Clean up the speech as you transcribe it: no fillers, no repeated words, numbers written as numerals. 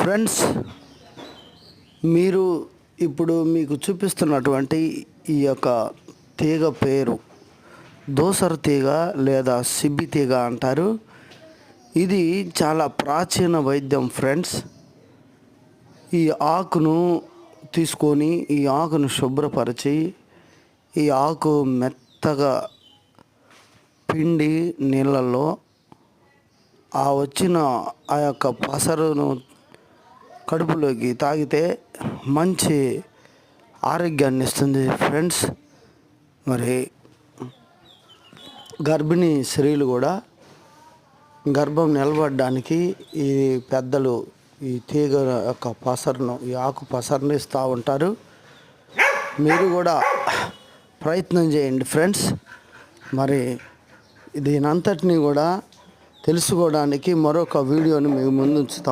Friends, మీరు ఇప్పుడు మీకు చూపిస్తున్నటువంటి ఈ యొక్క తీగ పేరు దోసర తీగ లేదా సిబ్బి తీగ అంటారు. ఇది చాలా ప్రాచీన వైద్యం ఫ్రెండ్స్. ఈ ఆకును తీసుకొని ఈ ఆకును శుభ్రపరిచి ఈ ఆకు మెత్తగా పిండి నీళ్ళల్లో ఆ వచ్చిన ఆ యొక్క పసరును కడుపులోకి తాగితే మంచి ఆరోగ్యాన్ని ఇస్తుంది ఫ్రెండ్స్. మరి గర్భిణీ స్త్రీలు కూడా గర్భం నిలబడడానికి ఈ పెద్దలు ఈ తీగ యొక్క పసరును, ఈ ఆకు పసరును ఇస్తూ ఉంటారు. మీరు కూడా ప్రయత్నం చేయండి ఫ్రెండ్స్. మరి దీనంతటినీ కూడా తెలుసుకోవడానికి మరొక వీడియోని మీ ముందు ఉంచుతాం.